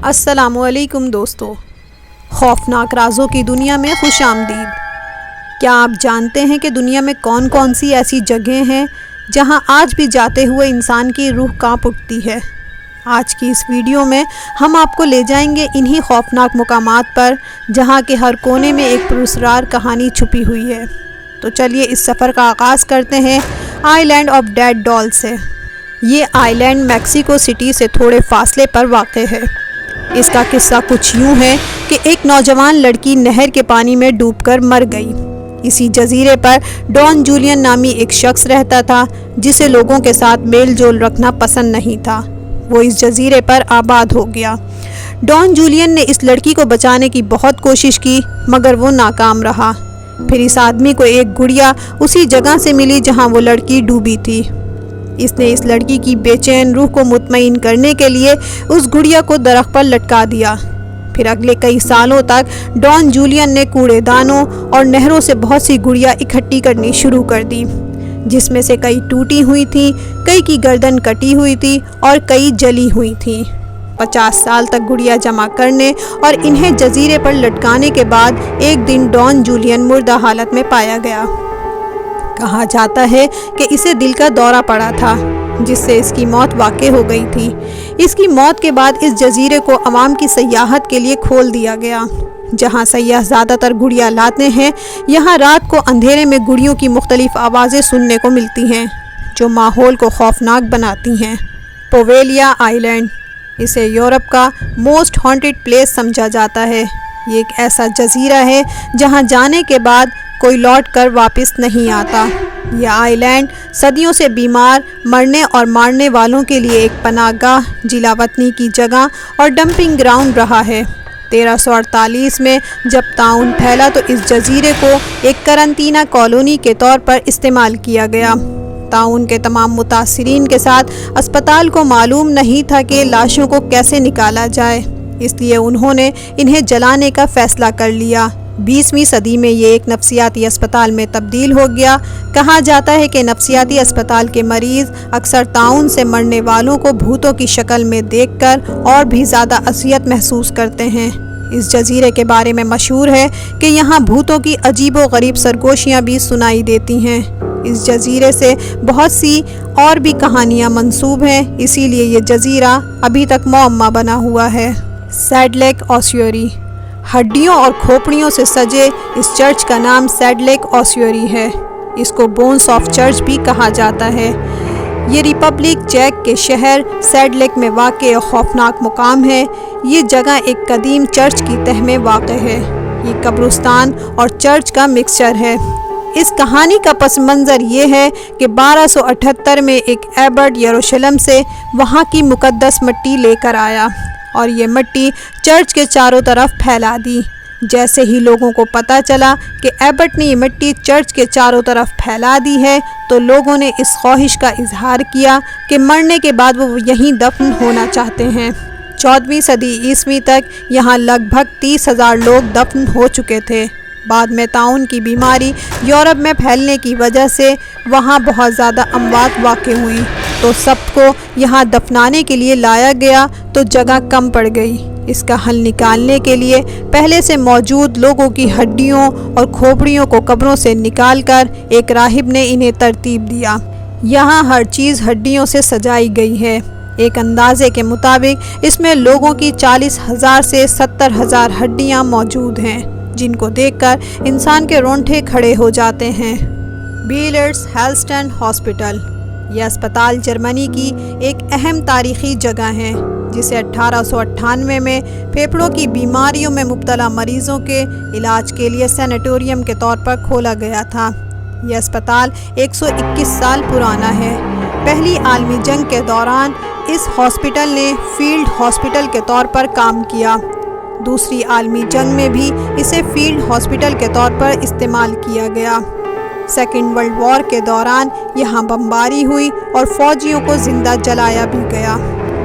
السلام علیکم دوستو، خوفناک رازوں کی دنیا میں خوش آمدید۔ کیا آپ جانتے ہیں کہ دنیا میں کون کون سی ایسی جگہیں ہیں جہاں آج بھی جاتے ہوئے انسان کی روح کانپ اٹھتی ہے؟ آج کی اس ویڈیو میں ہم آپ کو لے جائیں گے انہی خوفناک مقامات پر جہاں کے ہر کونے میں ایک پراسرار کہانی چھپی ہوئی ہے۔ تو چلیے اس سفر کا آغاز کرتے ہیں آئی لینڈ آف ڈیڈ ڈال سے۔ یہ آئی لینڈ میکسیکو سٹی سے تھوڑے فاصلے پر واقع ہے۔ اس کا قصہ کچھ یوں ہے کہ ایک نوجوان لڑکی نہر کے پانی میں ڈوب کر مر گئی۔ اسی جزیرے پر ڈان جولین نامی ایک شخص رہتا تھا جسے لوگوں کے ساتھ میل جول رکھنا پسند نہیں تھا۔ وہ اس جزیرے پر آباد ہو گیا۔ ڈان جولین نے اس لڑکی کو بچانے کی بہت کوشش کی مگر وہ ناکام رہا۔ پھر اس آدمی کو ایک گڑیا اسی جگہ سے ملی جہاں وہ لڑکی ڈوبی تھی۔ اس نے اس لڑکی کی بے چین روح کو مطمئن کرنے کے لیے اس گڑیا کو درخت پر لٹکا دیا۔ پھر اگلے کئی سالوں تک ڈان جولین نے کوڑے دانوں اور نہروں سے بہت سی گڑیا اکٹھی کرنی شروع کر دی، جس میں سے کئی ٹوٹی ہوئی تھیں، کئی کی گردن کٹی ہوئی تھی اور کئی جلی ہوئی تھیں۔ 50 سال تک گڑیا جمع کرنے اور انہیں جزیرے پر لٹکانے کے بعد ایک دن ڈان جولین مردہ حالت میں پایا گیا۔ کہا جاتا ہے کہ اسے دل کا دورہ پڑا تھا جس سے اس کی موت واقع ہو گئی تھی۔ اس کی موت کے بعد اس جزیرے کو عوام کی سیاحت کے لیے کھول دیا گیا۔ جہاں سیاح زیادہ تر گڑیا لاتے ہیں، یہاں رات کو اندھیرے میں گڑیوں کی مختلف آوازیں سننے کو ملتی ہیں جو ماحول کو خوفناک بناتی ہیں۔ پویلیا آئی لینڈ، اسے یورپ کا موسٹ ہانٹڈ پلیس سمجھا جاتا ہے۔ یہ ایک ایسا جزیرہ ہے جہاں جانے کے بعد کوئی لوٹ کر واپس نہیں آتا۔ یہ آئی لینڈ صدیوں سے بیمار، مرنے اور مارنے والوں کے لیے ایک پناہ گاہ، جلا وطنی کی جگہ اور ڈمپنگ گراؤنڈ رہا ہے۔ 1348 میں جب طاعون پھیلا تو اس جزیرے کو ایک قرنطینہ کالونی کے طور پر استعمال کیا گیا۔ طاعون کے تمام متاثرین کے ساتھ اسپتال کو معلوم نہیں تھا کہ لاشوں کو کیسے نکالا جائے، اس لیے انہوں نے انہیں جلانے کا فیصلہ کر لیا۔ 20ویں صدی میں یہ ایک نفسیاتی اسپتال میں تبدیل ہو گیا۔ کہا جاتا ہے کہ نفسیاتی اسپتال کے مریض اکثر طاعون سے مرنے والوں کو بھوتوں کی شکل میں دیکھ کر اور بھی زیادہ اذیت محسوس کرتے ہیں۔ اس جزیرے کے بارے میں مشہور ہے کہ یہاں بھوتوں کی عجیب و غریب سرگوشیاں بھی سنائی دیتی ہیں۔ اس جزیرے سے بہت سی اور بھی کہانیاں منسوب ہیں، اسی لیے یہ جزیرہ ابھی تک معمہ بنا ہوا ہے۔ سیڈ لیک اوسیوری، ہڈیوں اور کھوپڑیوں سے سجے اس چرچ کا نام سیڈ لیک اوسیوری ہے۔ اس کو بونس آف چرچ بھی کہا جاتا ہے۔ یہ ریپبلک چیک کے شہر سیڈ لیک میں واقع ایک خوفناک مقام ہے۔ یہ جگہ ایک قدیم چرچ کی تہہ میں واقع ہے۔ یہ قبرستان اور چرچ کا مکسچر ہے۔ اس کہانی کا پس منظر یہ ہے کہ 1278 میں ایک ایبٹ یروشلم سے وہاں کی مقدس مٹی لے کر آیا اور یہ مٹی چرچ کے چاروں طرف پھیلا دی۔ جیسے ہی لوگوں کو پتہ چلا کہ ایبٹ نے یہ مٹی چرچ کے چاروں طرف پھیلا دی ہے تو لوگوں نے اس خواہش کا اظہار کیا کہ مرنے کے بعد وہ یہیں دفن ہونا چاہتے ہیں۔ 14ویں صدی عیسوی تک یہاں لگ بھگ 30,000 لوگ دفن ہو چکے تھے۔ بعد میں طاعون کی بیماری یورپ میں پھیلنے کی وجہ سے وہاں بہت زیادہ اموات واقع ہوئی تو سب کو یہاں دفنانے کے لیے لایا گیا تو جگہ کم پڑ گئی۔ اس کا حل نکالنے کے لیے پہلے سے موجود لوگوں کی ہڈیوں اور کھوپڑیوں کو قبروں سے نکال کر ایک راہب نے انہیں ترتیب دیا۔ یہاں ہر چیز ہڈیوں سے سجائی گئی ہے۔ ایک اندازے کے مطابق اس میں لوگوں کی 40,000 سے 70,000 ہڈیاں موجود ہیں، جن کو دیکھ کر انسان کے رونگٹے کھڑے ہو جاتے ہیں۔ بیلرس ہیلسٹن ہاسپٹل، یہ اسپتال جرمنی کی ایک اہم تاریخی جگہ ہے جسے 1898 میں پھیپھڑوں کی بیماریوں میں مبتلا مریضوں کے علاج کے لیے سینیٹوریم کے طور پر کھولا گیا تھا۔ یہ اسپتال 121 سال پرانا ہے۔ پہلی عالمی جنگ کے دوران اس ہاسپٹل نے فیلڈ ہاسپٹل کے طور پر کام کیا۔ دوسری عالمی جنگ میں بھی اسے فیلڈ ہاسپٹل کے طور پر استعمال کیا گیا۔ سیکنڈ ورلڈ وار کے دوران یہاں بمباری ہوئی اور فوجیوں کو زندہ جلایا بھی گیا۔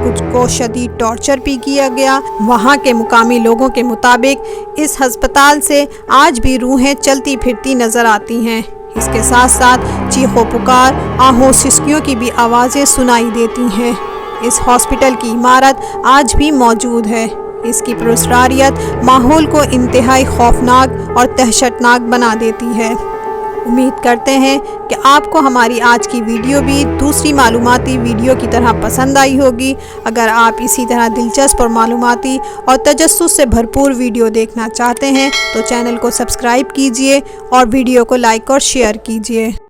کچھ کو شدید ٹارچر بھی کیا گیا۔ وہاں کے مقامی لوگوں کے مطابق اس ہسپتال سے آج بھی روحیں چلتی پھرتی نظر آتی ہیں۔ اس کے ساتھ ساتھ چیخو پکار، آہوں سسکیوں کی بھی آوازیں سنائی دیتی ہیں۔ اس ہاسپٹل کی عمارت آج بھی موجود ہے۔ اس کی پراسراریت ماحول کو انتہائی خوفناک اور دہشتناک بنا دیتی ہے۔ امید کرتے ہیں کہ آپ کو ہماری آج کی ویڈیو بھی دوسری معلوماتی ویڈیو کی طرح پسند آئی ہوگی۔ اگر آپ اسی طرح دلچسپ اور معلوماتی اور تجسس سے بھرپور ویڈیو دیکھنا چاہتے ہیں تو چینل کو سبسکرائب کیجئے اور ویڈیو کو لائک اور شیئر کیجئے۔